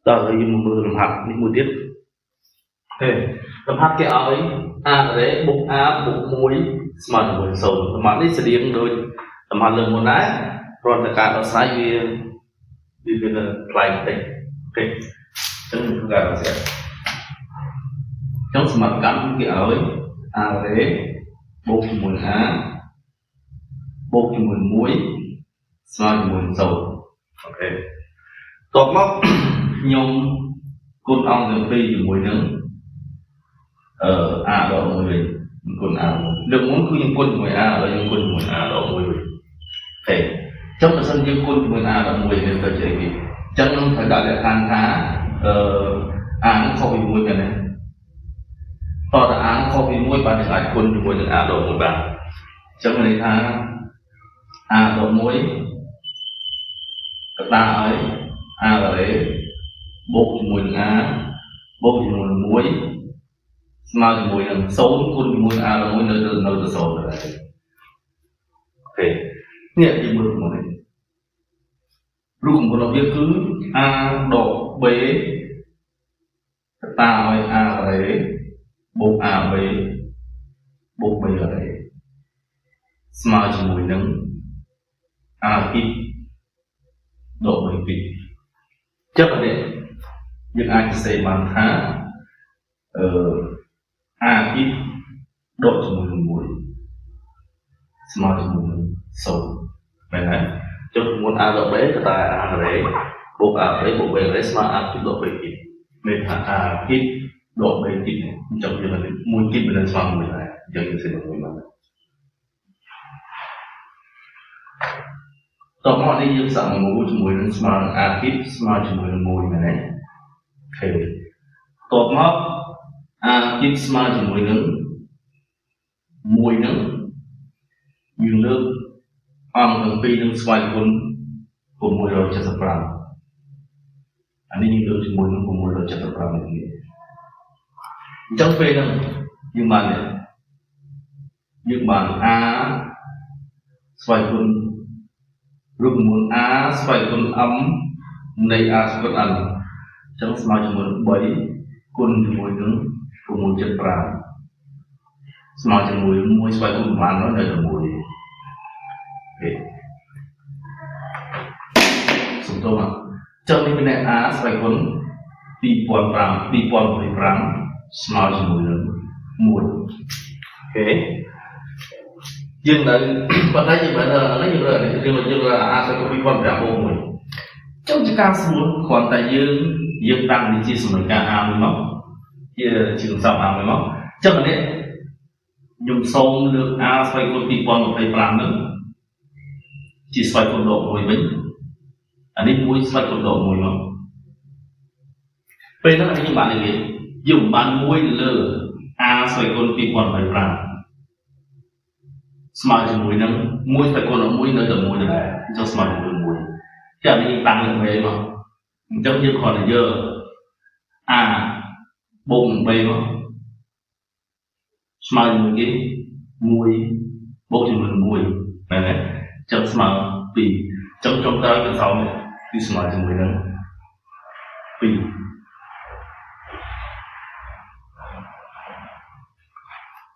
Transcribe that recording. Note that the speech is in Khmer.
តើយើងមកមើលលំហាត់នេះមួយទៀតទេលំហាត់គេឲ្យ a រ៉េបូក a បូក1ស្មើជាមួយ0លំហាត់នេះស្តៀងដូចលំហាត់លើមុនដែរគ្រាន់តែការដោះស្រាយវាផ្លែបន្តិចអូខេអញ្ចឹងគឺការដោះស្រាយចុងសមត្ថកម្មគេឲ្យ a រ៉េបូកជាមួយ a បូកជាមួយ1ស្មើជាមួយ0អូខេតបមកខ្ញុំគុណអង្គទាំងពីរជាមួយនឹងa ដក1វិញគុណ a លើកមុនគឺយើងគុណជាមួយ a ហើយយើងគុណជាមួយ a ដក1វិញហេចុះបើសិនយើងគុណជាមួយ a ដក1វាទៅជាអីគេអញ្ចឹងខ្ញុំត្រូវដាក់លក្ខខណ្ឌថា a នឹងខុសពី1មែនទេតើតើ a ខុសពី1បានយើងអាចគុណជាមួយនឹង a ដក1បានអញ្ចឹងមានន័យថា a ដក1កតាឲ្យ a រ៉េបូកជាមួយនឹង a បូកជាមួយនឹង1ស្មើជាមួយនឹង0គុណជាមួយ a ដក1នៅទៅ0ដែរអូខេនេះយើងមើលមកនេះរូបមន្តរបស់វាគឺ a ដក b កតាឲ្យ a រ៉េបូក ab បូក b រ៉េស្មើជាមួយនឹង a គីបដក b គីបចឹងនេះយើងអាចសរសេរបានថាa គីបដកជាមួយនឹង1ស្មើជាមួយនឹង0មែនទេចុះមុន a ដក b ក៏តែ a រ៉េបូក ab បូក b រ៉េស្មើ a គីបដក b គីបមានថា a គីបដក b គីបអញ្ចឹងយើង1គីបមិនស្មើ1ដែរអញ្ចឹងយើងសរសេរមួយបានតោះមកនេះយើងសាកមកជាមួយនឹងស្មើនឹង a គីបស្មើជាមួយនឹង1មែនទេអូខេតោះមក a គីបស្មើជាមួយនឹង1ហ្នឹងយើងលើកអង្គទាំងពីរនឹងស្វ័យគុណ675អានេះយើងលើកជាមួយនឹង675នេះអញ្ចឹងពេលហ្នឹងយើងបាន a ស្វ័យគុណរូបមន្ត a ស្វ័យគុណ m នៃ a ស្វ័យគុណ n អញ្ចឹងស្មើជាមួយនឹង3គុណជាមួយនឹង675ស្មើជាមួយ1ស្វ័យគុណប្រមាណនោះនៅតែ1ទេសំទោសមកចុះនេះមាន a ស្វ័យគុណ2025ស្មើជាមួយនឹង1អូខេយើងនៅប៉ុន្តែយើងមិនដល់នេះយើងរើ a ស្វ័យគុណ2005បូក1ចុះជាការស្រួលគ្រាន់តែយើងតាំងនេះជាសម្រាប់ការ a មួយមកជាសង្ស័ព្ទ a មួយមកចឹងនេះខ្ញុំសូមលើក a ស្វ័យគុណ2025ហ្នឹងជាស្វ័យគុណដក1វិញអានេះ1ស្វ័យគុណដក1មកពេលហ្នឹងខ្ញុំបាននិយាយយើងបាន1លើ a ស្វ័យគុណ2025ស្មើជាមួយនឹង1ស្វ័យគុណដក1នៅតែ1ដែរអញ្ចឹងស្មើជាមួយ1ចានេះតាំងលើមេមកអញ្ចឹងយើងគ្រាន់តែយក a បូកនឹង b មកស្មើជាមួយគេ1បូកជាមួយ1មែនទេចឹងស្មើ2ចឹងចុងក្រោយគឺស្មើជាមួយនឹង2